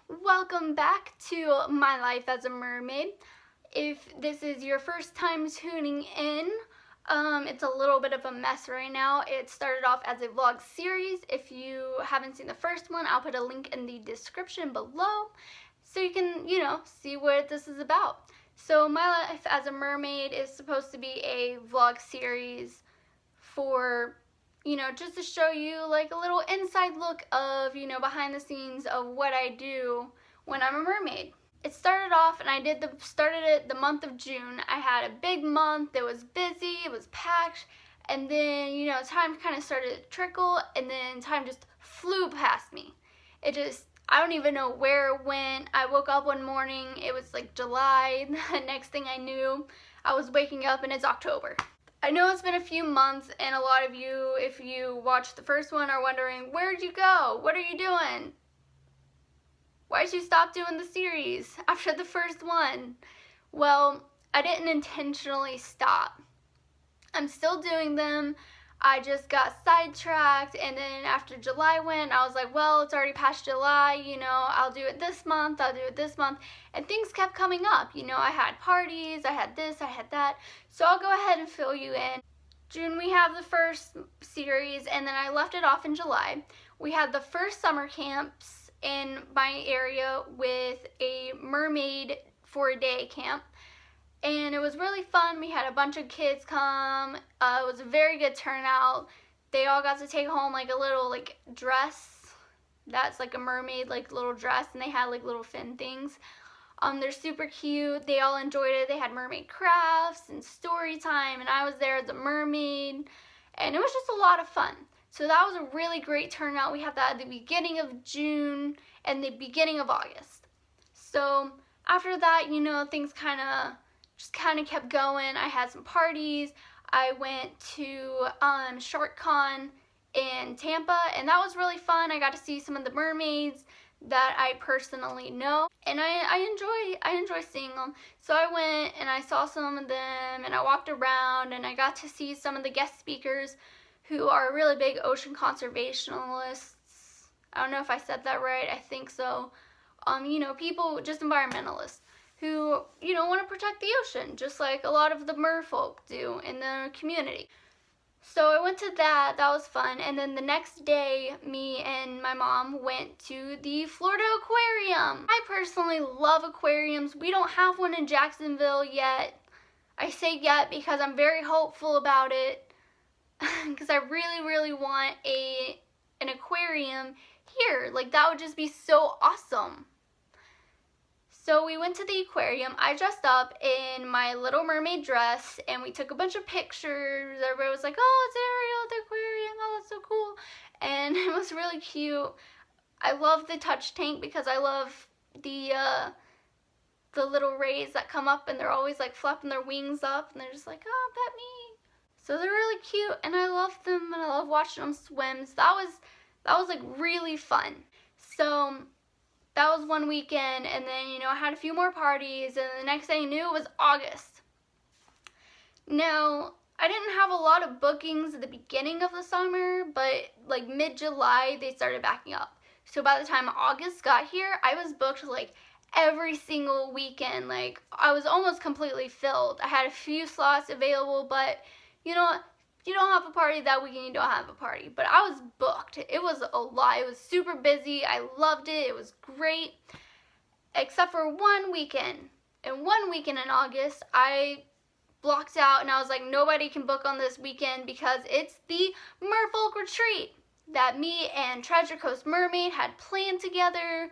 Welcome back to My Life as a Mermaid. If this is your first time tuning in, it's a little bit of a mess right now. It started off as a vlog series. If you haven't seen the first one, I'll put a link in the description below so you can, see what this is about. So My Life as a Mermaid is supposed to be a vlog series for just to show you like a little inside look of, behind the scenes of what I do when I'm a mermaid. It started off and I started it the month of June. I had a big month. It was busy, it was packed, and then, time kind of started to trickle, and then time just flew past me. I don't even know where it went. I woke up one morning, it was like July. The next thing I knew, I was waking up and it's October. I know it's been a few months, and a lot of you, if you watched the first one, are wondering, where'd you go? What are you doing? Why did you stop doing the series after the first one? Well, I didn't intentionally stop. I'm still doing them. I just got sidetracked, and then after July went, I was like, well, it's already past July, I'll do it this month, and things kept coming up. I had parties, I had this, I had that, so I'll go ahead and fill you in. June, we have the first series, and then I left it off in July. We had the first summer camps in my area with a mermaid for a day camp. And it was really fun. We had a bunch of kids come. It was a very good turnout. They all got to take home like a little dress. That's like a mermaid little dress, and they had like little fin things. They're super cute. They all enjoyed it. They had mermaid crafts and story time, and I was there as a mermaid, and it was just a lot of fun. So that was a really great turnout. We had that at the beginning of June and the beginning of August. So after that, things kind of kept going. I had some parties. I went to SharkCon in Tampa, and that was really fun. I got to see some of the mermaids that I personally know, and I enjoy seeing them. So I went and I saw some of them, and I walked around, and I got to see some of the guest speakers who are really big ocean conservationists. I don't know if I said that right. I think so. People, just environmentalists who, want to protect the ocean, just like a lot of the Merfolk do in the community. So I went to that. That was fun. And then the next day, me and my mom went to the Florida Aquarium. I personally love aquariums. We don't have one in Jacksonville yet. I say yet because I'm very hopeful about it, because I really, really want an aquarium here. That would just be so awesome. So we went to the aquarium. I dressed up in my Little Mermaid dress, and we took a bunch of pictures. Everybody was like, oh, it's Ariel at the aquarium. Oh, that's so cool. And it was really cute. I love the touch tank because I love the little rays that come up, and they're always flapping their wings up, and they're just like, oh, pet me. So they're really cute, and I love them, and I love watching them swim. So that was really fun. So that was one weekend, and then, I had a few more parties, and the next thing I knew, it was August. Now, I didn't have a lot of bookings at the beginning of the summer, but mid-July, they started backing up. So by the time August got here, I was booked every single weekend. I was almost completely filled. I had a few slots available, but you don't have a party that weekend, you don't have a party. But I was booked. It was a lot. It was super busy. I loved it. It was great. Except for one weekend. And one weekend in August, I blocked out, and I was like, nobody can book on this weekend because it's the Merfolk retreat that me and Treasure Coast Mermaid had planned together.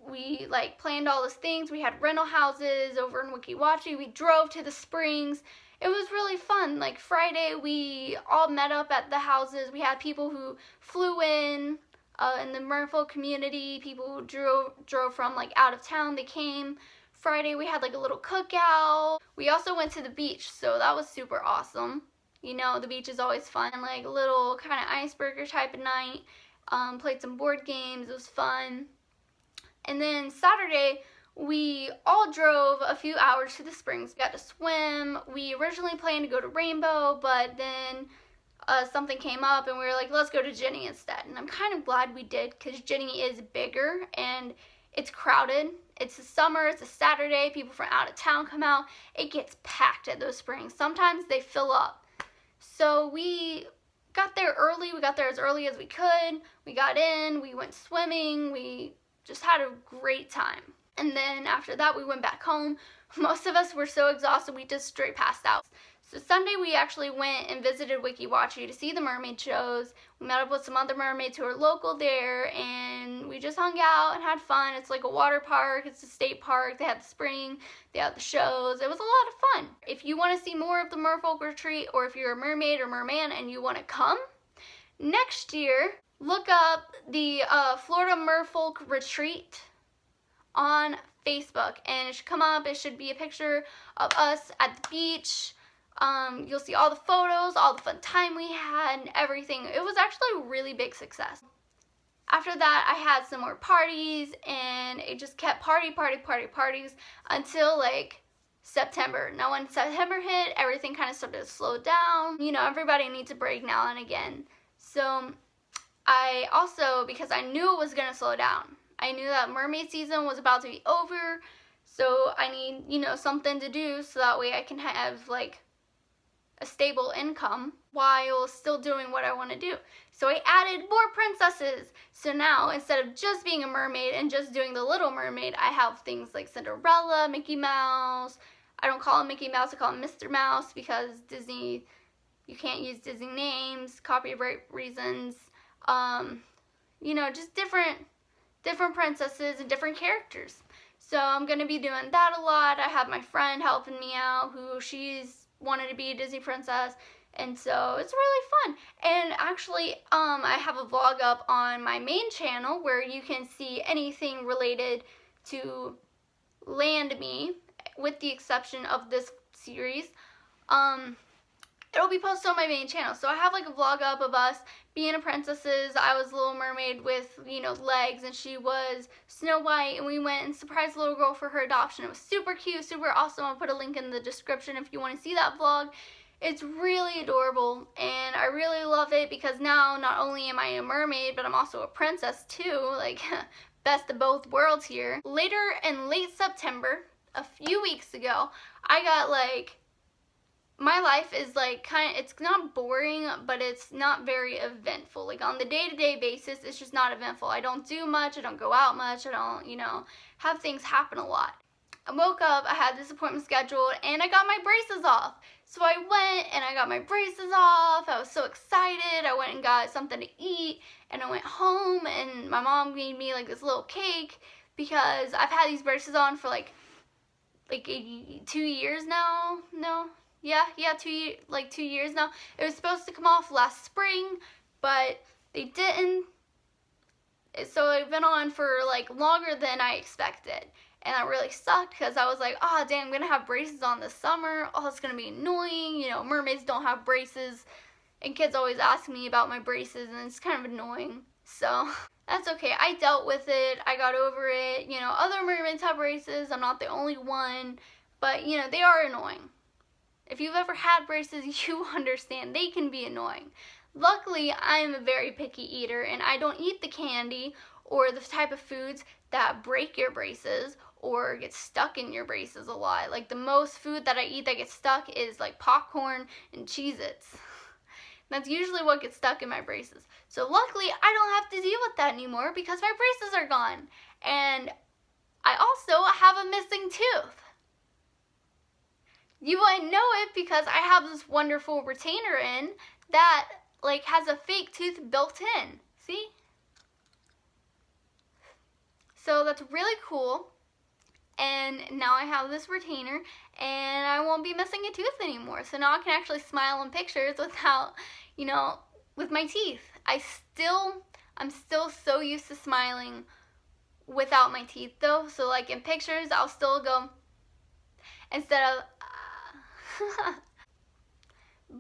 We planned all these things. We had rental houses over in Weeki Wachee. We drove to the springs. It was really fun. Friday, we all met up at the houses. We had people who flew in the Merfolk community, people who drove from out of town. They came. Friday, we had a little cookout. We also went to the beach, so that was super awesome. The beach is always fun. A little kind of icebreaker type of night. Played some board games. It was fun. And then Saturday, we all drove a few hours to the springs. We got to swim. We originally planned to go to Rainbow, but then something came up, and we were like, let's go to Ginny instead. And I'm kind of glad we did, because Ginny is bigger, and It's crowded. It's the summer, it's a Saturday, people from out of town come out. It gets packed at those springs. Sometimes they fill up. So we got there early. We got there as early as we could. We got in, we went swimming, we just had a great time. And then after that, we went back home. Most of us were so exhausted, we just straight passed out. So Sunday, we actually went and visited Wiki Watchery to see the mermaid shows. We met up with some other mermaids who are local there, and we just hung out and had fun. It's like a water park. It's a state park. They had the spring. They had the shows. It was a lot of fun. If you want to see more of the Merfolk retreat, or if you're a mermaid or merman and you want to come, next year, look up the Florida Merfolk retreat on Facebook, and it should come up. It should be a picture of us at the beach. You'll see all the photos, all the fun time we had, and everything. It was actually a really big success. After that, I had some more parties, and it just kept parties until like September. Now when September hit, everything kind of started to slow down. You know, everybody needs a break now and again. So I also, because I knew it was going to slow down, I knew that mermaid season was about to be over, so I need, you know, something to do so that way I can have like a stable income while still doing what I want to do. So I added more princesses. So now, instead of just being a mermaid and just doing the Little Mermaid, I have things like Cinderella, Mickey Mouse. I don't call him Mickey Mouse, I call him Mr. Mouse, because Disney, you can't use Disney names, copyright reasons. You know, just different princesses and different characters. So I'm going to be doing that a lot. I have my friend helping me out who she's wanted to be a Disney princess, and so it's really fun. And actually, I have a vlog up on my main channel where you can see anything related to Land Me, with the exception of this series. It'll be posted on my main channel. So I have like a vlog up of us being a princesses. I was Little Mermaid with, you know, legs, and she was Snow White, and we went and surprised the little girl for her adoption. It was super cute, super awesome. I'll put a link in the description if you want to see that vlog. It's really adorable, and I really love it because now not only am I a mermaid, but I'm also a princess too. Like, best of both worlds here. Later in late September, a few weeks ago, I got like, my life is like it's not boring, but it's not very eventful. Like on the day-to-day basis, it's just not eventful. I don't do much, I don't go out much, I don't, you know, have things happen a lot. I woke up, I had this appointment scheduled, and I got my braces off. So I went and I got my braces off. I was so excited. I went and got something to eat, and I went home, and my mom made me like this little cake because I've had these braces on for like 2 years now. No. Yeah, 2 years now. It was supposed to come off last spring, but they didn't. So it been on for like longer than I expected. And that really sucked because I was like, oh, dang, I'm going to have braces on this summer. Oh, it's going to be annoying. You know, mermaids don't have braces. And kids always ask me about my braces, and it's kind of annoying. So that's okay. I dealt with it. I got over it. You know, other mermaids have braces. I'm not the only one. But, you know, they are annoying. If you've ever had braces, you understand they can be annoying. Luckily, I'm a very picky eater, and I don't eat the candy or the type of foods that break your braces or get stuck in your braces a lot. Like the most food that I eat that gets stuck is like popcorn and Cheez-Its. That's usually what gets stuck in my braces. So luckily, I don't have to deal with that anymore because my braces are gone. And I also have a missing tooth. You wouldn't know it because I have this wonderful retainer in that like has a fake tooth built in. See? So that's really cool. And now I have this retainer, and I won't be missing a tooth anymore. So now I can actually smile in pictures without, you know, with my teeth. I'm still so used to smiling without my teeth though. So like in pictures, I'll still go instead of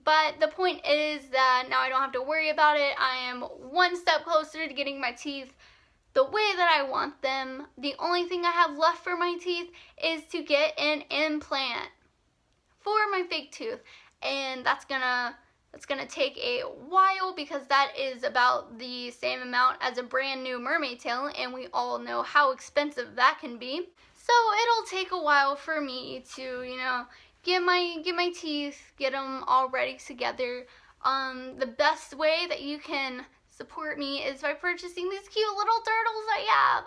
But the point is that now I don't have to worry about it. I am one step closer to getting my teeth the way that I want them. The only thing I have left for my teeth is to get an implant for my fake tooth. And that's gonna It's going to take a while because that is about the same amount as a brand new mermaid tail, and we all know how expensive that can be. So it'll take a while for me to, get my teeth, get them all ready together. The best way that you can support me is by purchasing these cute little turtles I have.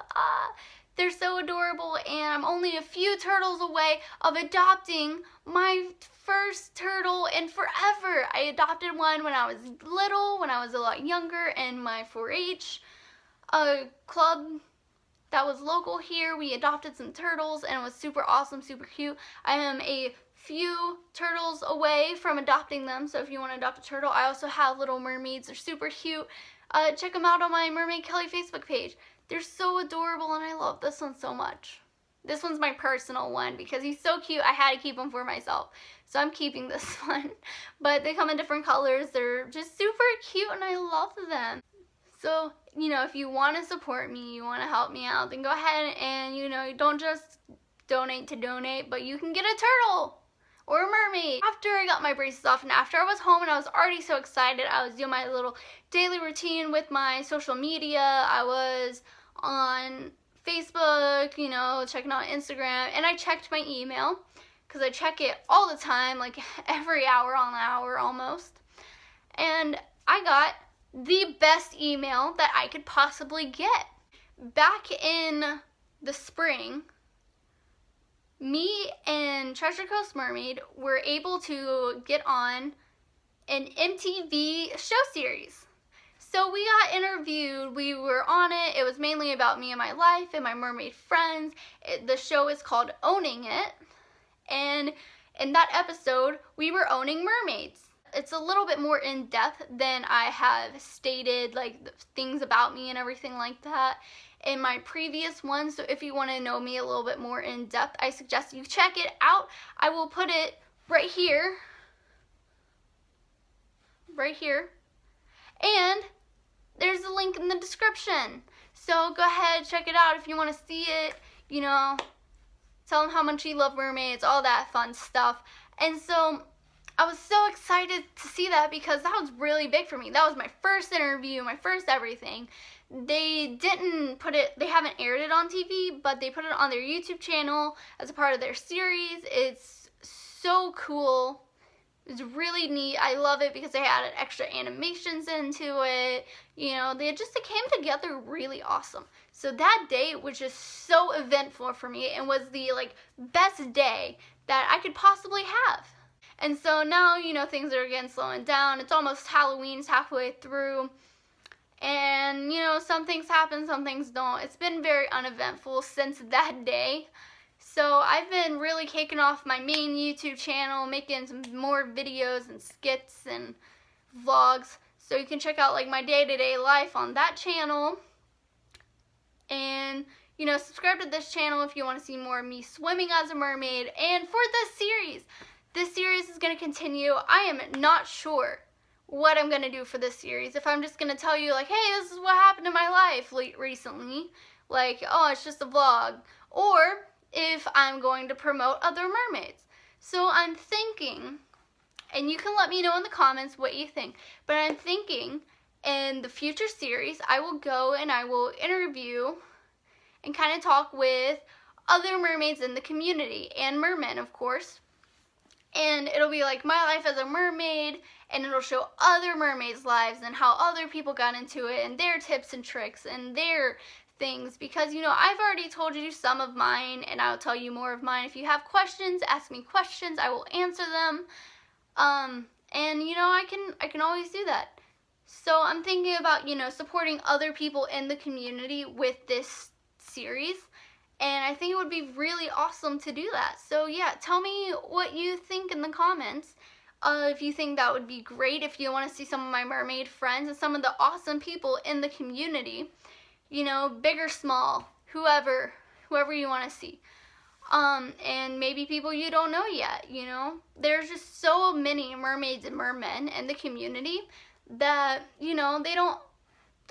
They're so adorable, and I'm only a few turtles away of adopting my first turtle in forever. I adopted one when I was little, when I was a lot younger, in my 4-H club that was local here. We adopted some turtles, and it was super awesome, super cute. I am a few turtles away from adopting them, so if you want to adopt a turtle, I also have little mermaids. They're super cute. Check them out on my Mermaid Kelly Facebook page. They're so adorable, and I love this one so much. This one's my personal one because he's so cute. I had to keep him for myself, so I'm keeping this one. But they come in different colors. They're just super cute, and I love them. So, if you want to support me, you want to help me out, then go ahead and, you don't just donate to donate, but you can get a turtle or a mermaid. After I got my braces off and after I was home and I was already so excited, I was doing my little daily routine with my social media. I was on Facebook, checking out Instagram, and I checked my email because I check it all the time, like every hour on the hour almost. And I got the best email that I could possibly get. Back in the spring, me and Treasure Coast Mermaid were able to get on an MTV show series. So we got interviewed, we were on it. It was mainly about me and my life and my mermaid friends. The show is called Owning It. And in that episode, we were owning mermaids. It's a little bit more in depth than I have stated, like the things about me and everything like that in my previous one. So if you want to know me a little bit more in depth, I suggest you check it out. I will put it right here. Right here. And there's a link in the description. So go ahead, check it out if you want to see it. Tell them how much you love mermaids, all that fun stuff. And so I was so excited to see that because that was really big for me. That was my first interview, my first everything. They haven't aired it on TV, but they put it on their YouTube channel as a part of their series. It's so cool. It's really neat. I love it because they added extra animations into it. They came together really awesome. So that day was just so eventful for me and was the best day that I could possibly have. And so now, things are again slowing down. It's almost Halloween, it's halfway through. And, some things happen, some things don't. It's been very uneventful since that day. So I've been really kicking off my main YouTube channel, making some more videos and skits and vlogs. So you can check out my day-to-day life on that channel. And, subscribe to this channel if you want to see more of me swimming as a mermaid. And for this series is going to continue. I am not sure what I'm going to do for this series. If I'm just going to tell you, hey, this is what happened in my life recently. It's just a vlog. Or if I'm going to promote other mermaids. So I'm thinking, and you can let me know in the comments what you think, but I'm thinking in the future series, I will go and I will interview and kind of talk with other mermaids in the community, and mermen, of course. And it'll be like my life as a mermaid, and it'll show other mermaids' lives and how other people got into it and their tips and tricks and their things, because I've already told you some of mine, and I'll tell you more of mine. If you have questions, ask me questions. I will answer them. And I can always do that. So I'm thinking about supporting other people in the community with this series, and I think it would be really awesome to do that. So yeah, tell me what you think in the comments. If you think that would be great, if you want to see some of my mermaid friends and some of the awesome people in the community, big or small, whoever you want to see. And maybe people you don't know yet, There's just so many mermaids and mermen in the community that, they don't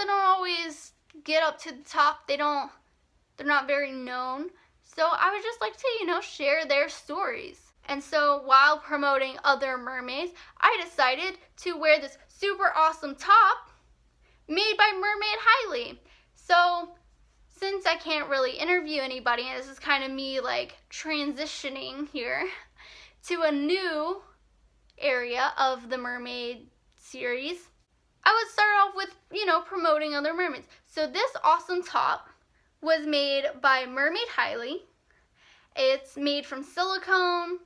always get up to the top. They're not very known. So I would just like to, share their stories. And so while promoting other mermaids, I decided to wear this super awesome top made by Mermaid Highly. So since I can't really interview anybody, and this is kind of me like transitioning here to a new area of the Mermaid series, I would start off with, promoting other mermaids. So this awesome top was made by Mermaid Highly. It's made from silicone.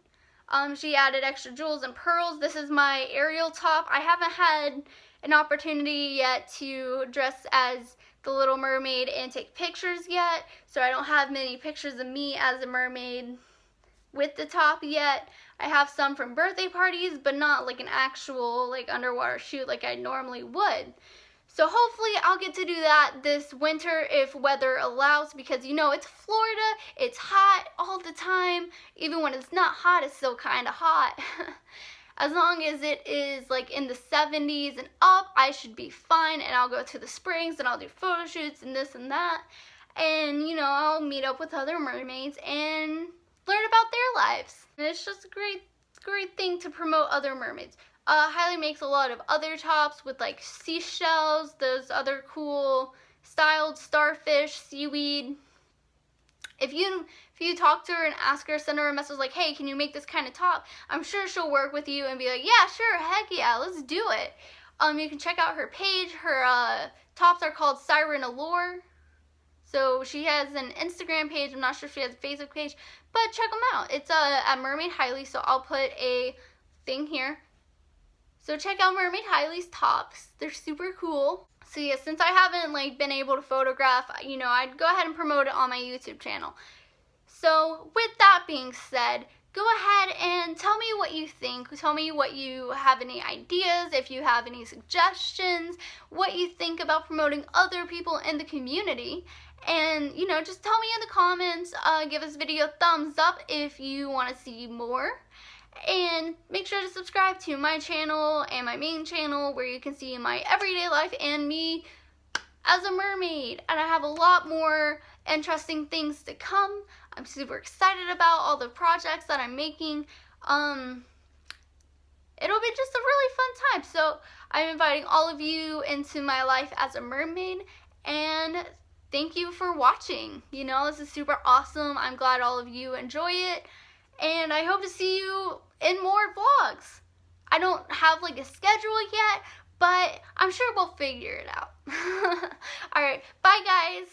She added extra jewels and pearls. This is my Ariel top. I haven't had an opportunity yet to dress as the Little Mermaid and take pictures yet, so I don't have many pictures of me as a mermaid with the top yet. I have some from birthday parties, but not like an actual like underwater shoot like I normally would. So hopefully I'll get to do that this winter if weather allows, because it's Florida, it's hot all the time. Even when it's not hot, it's still kind of hot. As long as it is like in the 70s and up, I should be fine, and I'll go to the springs and I'll do photo shoots and this and that. And I'll meet up with other mermaids and learn about their lives. And it's just a great thing to promote other mermaids. Highly makes a lot of other tops with like seashells, those other cool styled starfish, seaweed. If you talk to her and ask her, send her a message like, hey, can you make this kind of top? I'm sure she'll work with you and be like, yeah, sure, heck yeah, let's do it. You can check out her page. Her tops are called Siren Allure. So she has an Instagram page. I'm not sure if she has a Facebook page, but check them out. It's at Mermaid Highly, so I'll put a thing here. So check out Mermaid Highly's tops. They're super cool. So yeah, since I haven't like been able to photograph, I'd go ahead and promote it on my YouTube channel. So with that being said, go ahead and tell me what you think. Tell me what you have any ideas, if you have any suggestions, what you think about promoting other people in the community. And, just tell me in the comments. Give this video a thumbs up if you want to see more. And make sure to subscribe to my channel and my main channel, where you can see my everyday life and me as a mermaid. And I have a lot more interesting things to come. I'm super excited about all the projects that I'm making. It'll be just a really fun time. So I'm inviting all of you into my life as a mermaid, and thank you for watching. This is super awesome. I'm glad all of you enjoy it, and I hope to see you in more vlogs. I don't have like a schedule yet, but I'm sure we'll figure it out. Alright, bye guys.